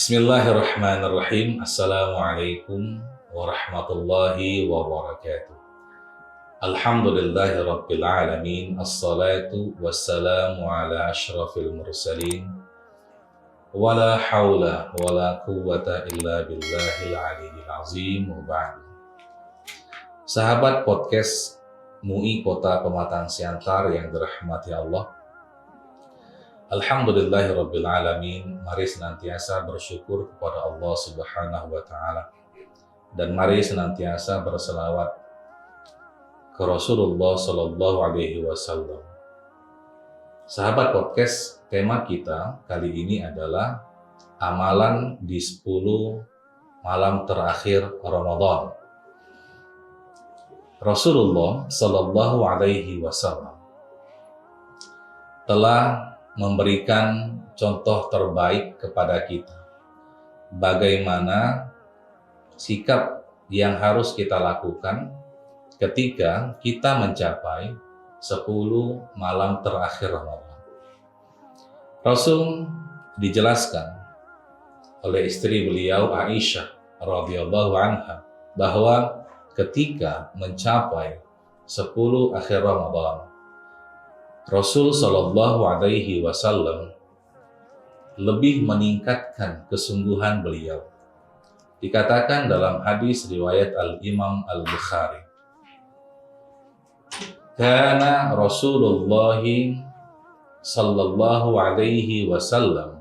Bismillahirrahmanirrahim. Assalamualaikum warahmatullahi wabarakatuh. Alhamdulillahi rabbil alamin. Assalatu wassalamu ala ashrafil mursalin. Wala hawla wala quwwata illa billahil aliyyil azim. Wa ba'du. Sahabat podcast MUI Kota Pematang Siantar yang dirahmati Allah, Alhamdulillahirabbil alamin. Mari senantiasa bersyukur kepada Allah Subhanahu wa taala dan mari senantiasa berselawat ke Rasulullah sallallahu alaihi wasallam. Sahabat podcast, tema kita kali ini adalah amalan di 10 malam terakhir Ramadan. Rasulullah sallallahu alaihi wasallam telah memberikan contoh terbaik kepada kita. Bagaimana sikap yang harus kita lakukan ketika kita mencapai 10 malam terakhir Ramadan. Rasul dijelaskan oleh istri beliau Aisyah radhiyallahu anha bahwa ketika mencapai 10 akhir Ramadan, Rasul Shallallahu Alaihi Wasallam lebih meningkatkan kesungguhan beliau. Dikatakan dalam hadis riwayat Al-Imam Al-Bukhari, Kana Rasulullah Sallallahu Alaihi Wasallam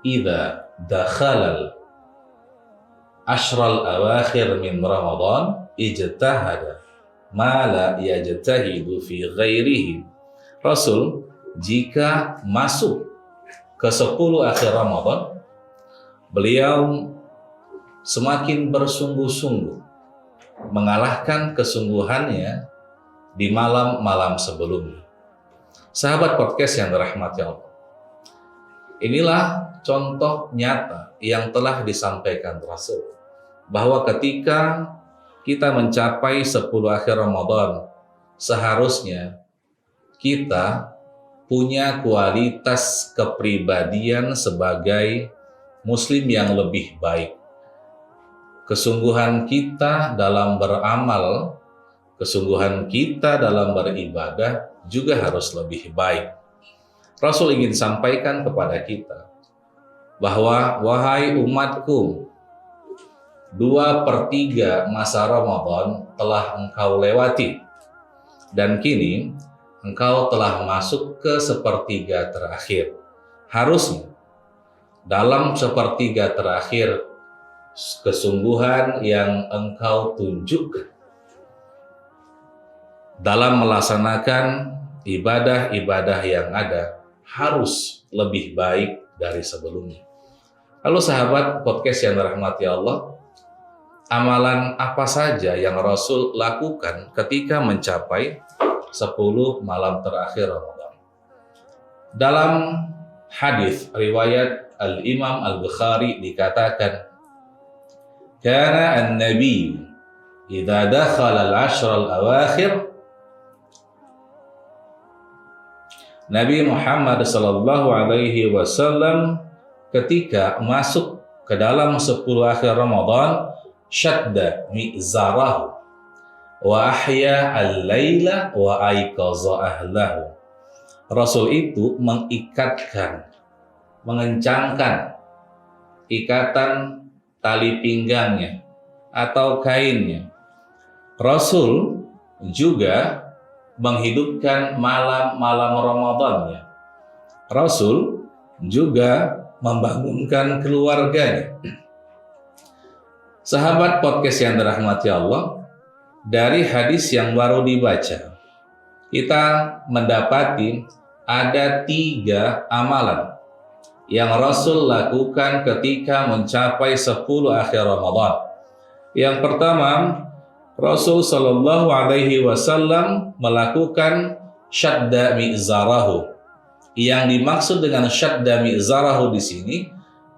idza dakhalal ashral awakhir min Ramadan ijtahada ma la yajtahidu fi ghairihi. Rasul jika masuk ke 10 akhir Ramadan, beliau semakin bersungguh-sungguh mengalahkan kesungguhannya di malam-malam sebelumnya. Sahabat podcast yang dirahmati Allah, inilah contoh nyata yang telah disampaikan Rasul, bahwa ketika kita mencapai 10 akhir Ramadan, seharusnya kita punya kualitas kepribadian sebagai muslim yang lebih baik. Kesungguhan kita dalam beramal, kesungguhan kita dalam beribadah juga harus lebih baik. Rasul ingin sampaikan kepada kita bahwa, wahai umatku, 2/3 masa Ramadan telah engkau lewati, dan kini engkau telah masuk ke 1/3 terakhir. Harusnya dalam 1/3 terakhir, kesungguhan yang engkau tunjukkan dalam melaksanakan ibadah-ibadah yang ada harus lebih baik dari sebelumnya. Lalu sahabat podcast yang dirahmati Allah, amalan apa saja yang Rasul lakukan ketika mencapai 10 malam terakhir Ramadan? Dalam hadis riwayat Al-Imam Al-Bukhari dikatakan, Kana an-nabi idza dakhala al-ashr al-awakhir, Nabi Muhammad sallallahu alaihi wasallam ketika masuk ke dalam 10 akhir Ramadan, syadda mi'zarahu wa ahya al-laila wa aiqaza ahlahu. Rasul itu mengikatkan, mengencangkan ikatan tali pinggangnya atau kainnya. Rasul juga menghidupkan malam-malam Ramadannya. Rasul juga membangunkan keluarganya. Sahabat podcast yang dirahmati Allah, dari hadis yang baru dibaca, kita mendapati ada 3 amalan yang Rasul lakukan ketika mencapai 10 akhir Ramadan. Yang pertama, Rasul Shallallahu Alaihi Wasallam melakukan syadda mi'zarahu. Yang dimaksud dengan syadda mi'zarahu di sini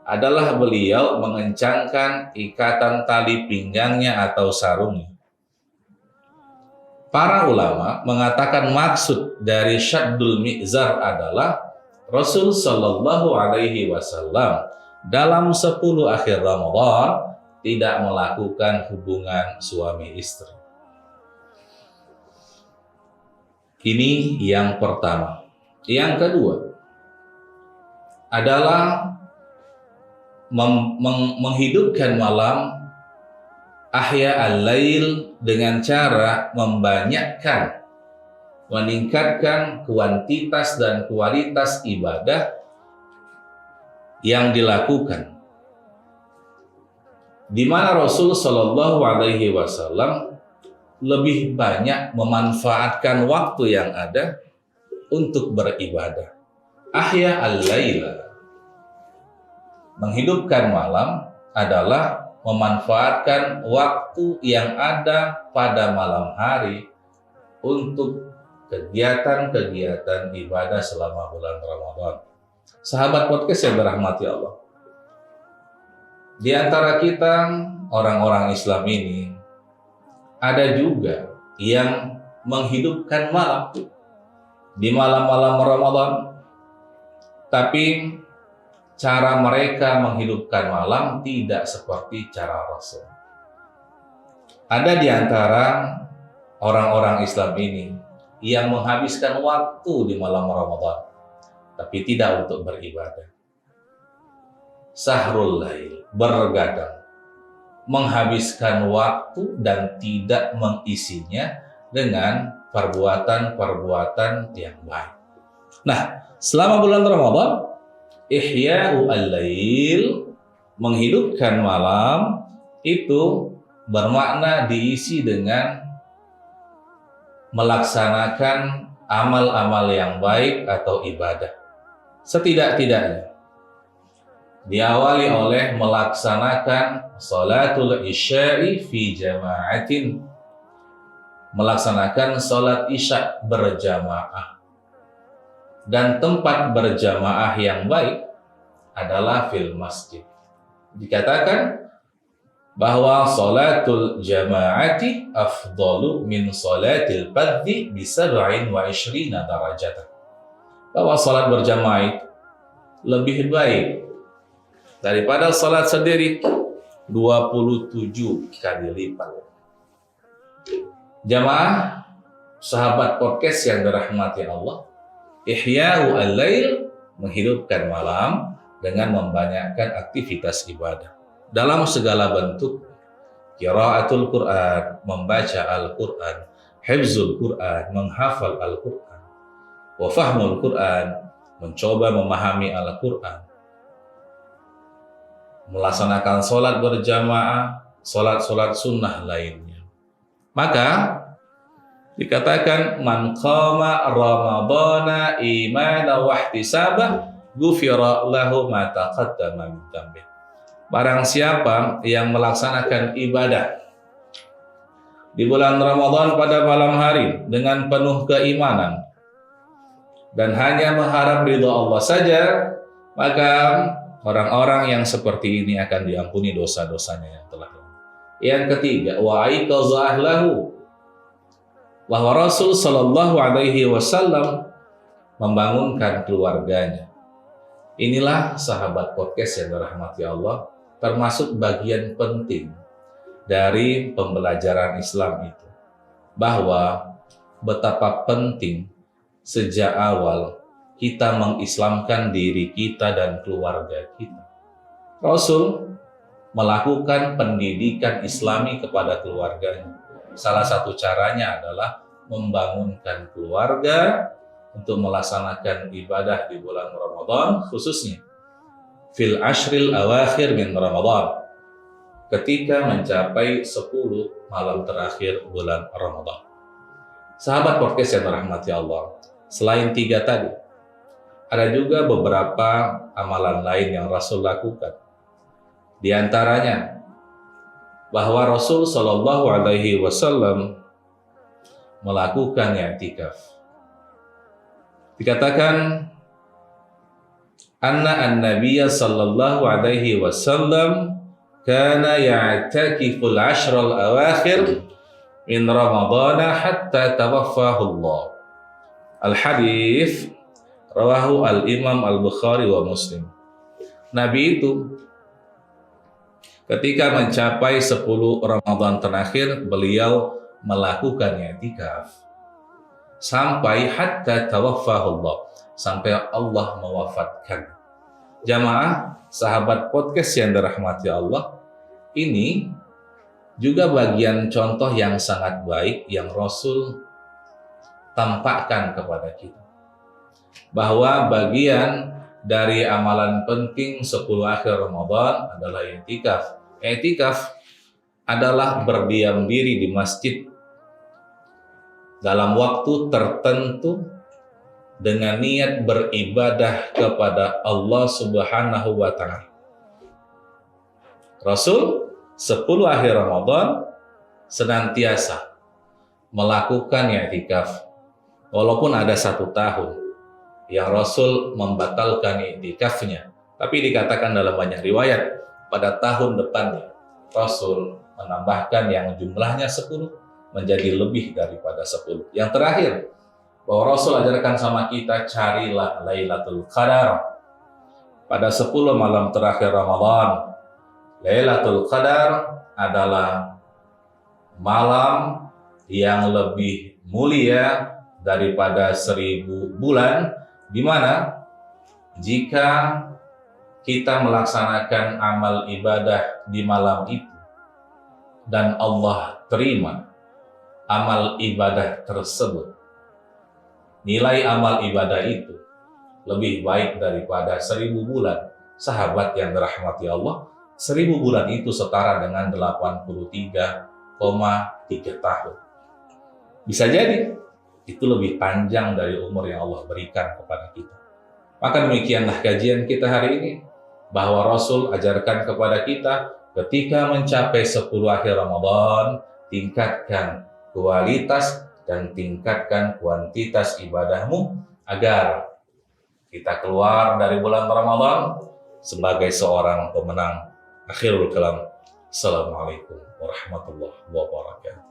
adalah beliau mengencangkan ikatan tali pinggangnya atau sarungnya. Para ulama mengatakan maksud dari syaddul mi'zar adalah Rasul Shallallahu Alaihi Wasallam dalam 10 akhir Ramadan tidak melakukan hubungan suami istri. Ini yang pertama. Yang kedua adalah menghidupkan malam, ahya al-lail, dengan cara meningkatkan kuantitas dan kualitas ibadah yang dilakukan, di mana Rasul Shallallahu Alaihi Wasallam lebih banyak memanfaatkan waktu yang ada untuk beribadah. Ahya al-laila, menghidupkan malam, adalah memanfaatkan waktu yang ada pada malam hari untuk kegiatan-kegiatan ibadah selama bulan Ramadan. Sahabat podcast yang dirahmati Allah, di antara kita orang-orang Islam ini ada juga yang menghidupkan malam di malam-malam Ramadan, tapi cara mereka menghidupkan malam tidak seperti cara Rasul. Ada di antara orang-orang Islam ini yang menghabiskan waktu di malam Ramadan, tapi tidak untuk beribadah. Sahrul lail, bergadang, menghabiskan waktu dan tidak mengisinya dengan perbuatan-perbuatan yang baik. Nah, selama bulan Ramadan, ihya'u al-lail, menghidupkan malam, itu bermakna diisi dengan melaksanakan amal-amal yang baik atau ibadah. Setidak-tidaknya diawali oleh melaksanakan salatul isya'i fi jama'atin, melaksanakan salat isya berjamaah. Dan tempat berjamaah yang baik adalah fil masjid. Dikatakan bahwa salatul jama'ati afdalu min salatil fardhi bi 27 darajatan. Bahwa salat berjamaah itu lebih baik daripada salat sendiri 27 kali lipat. Jamaah sahabat podcast yang dirahmati Allah, ihya'u al-lail, menghidupkan malam dengan membanyakkan aktivitas ibadah dalam segala bentuk. Qiraatul Quran, membaca Al-Quran, hifzul Quran, menghafal Al-Quran, wa fahmul Quran, mencoba memahami Al-Quran, melaksanakan sholat berjamaah, sholat sunnah lainnya. Maka dikatakan man qama ramadhana imanan wa ihtisaban ghufira lahu ma taqaddama min dhanbi. Barang siapa yang melaksanakan ibadah di bulan Ramadan pada malam hari dengan penuh keimanan dan hanya mengharap ridha Allah saja, maka orang-orang yang seperti ini akan diampuni dosa-dosanya yang telah lalu. Yang ketiga, wa aiqadha ahlahu, bahwa Rasul Shallallahu Alaihi Wasallam membangunkan keluarganya. Inilah sahabat podcast yang dirahmati Allah, termasuk bagian penting dari pembelajaran Islam itu, bahwa betapa penting sejak awal kita mengislamkan diri kita dan keluarga kita. Rasul melakukan pendidikan Islami kepada keluarganya. Salah satu caranya adalah membangunkan keluarga untuk melaksanakan ibadah di bulan Ramadan, khususnya fil ashril awakhir min Ramadan, ketika mencapai 10 malam terakhir bulan Ramadan. Sahabat podcast yang dirahmati Allah, selain 3 tadi, ada juga beberapa amalan lain yang Rasul lakukan. Di antaranya bahwa Rasul Shallallahu Alaihi Wasallam melakukan i'tikaf. Dikatakan anna an-nabiyya sallallahu alaihi wasallam kana ya'takifu al-ashr al-awakhir min Ramadhan hatta tawaffahu Allah. Al-hadits rawahu al-Imam Al-Bukhari wa Muslim. Nabi itu ketika mencapai 10 Ramadan terakhir, beliau melakukan i'tikaf sampai hatta tawaffahullah, sampai Allah mewafatkan. Jamaah sahabat podcast yang dirahmati Allah, ini juga bagian contoh yang sangat baik yang Rasul tampakkan kepada kita, bahwa bagian dari amalan penting 10 akhir Ramadan adalah i'tikaf. I'tikaf adalah berdiam diri di masjid dalam waktu tertentu dengan niat beribadah kepada Allah Subhanahu wa Ta'ala. Rasul 10 akhir Ramadan senantiasa melakukan i'tikaf, walaupun ada 1 tahun yang Rasul membatalkan i'tikafnya, tapi dikatakan dalam banyak riwayat pada tahun depannya Rasul menambahkan yang jumlahnya 10 menjadi lebih daripada 10. Yang terakhir, bahwa Rasul ajarkan sama kita, carilah Lailatul Qadar pada 10 malam terakhir Ramadan. Lailatul Qadar adalah malam yang lebih mulia daripada 1000 bulan, di mana jika kita melaksanakan amal ibadah di malam itu dan Allah terima amal ibadah tersebut, nilai amal ibadah itu lebih baik daripada 1000 bulan. Sahabat yang dirahmati Allah, 1000 bulan itu setara dengan 83,3 tahun. Bisa jadi itu lebih panjang dari umur yang Allah berikan kepada kita. Maka demikianlah kajian kita hari ini, bahwa Rasul ajarkan kepada kita ketika mencapai 10 akhir Ramadan, tingkatkan kualitas dan tingkatkan kuantitas ibadahmu agar kita keluar dari bulan Ramadan sebagai seorang pemenang. Akhirul kalam. Assalamualaikum warahmatullahi wabarakatuh.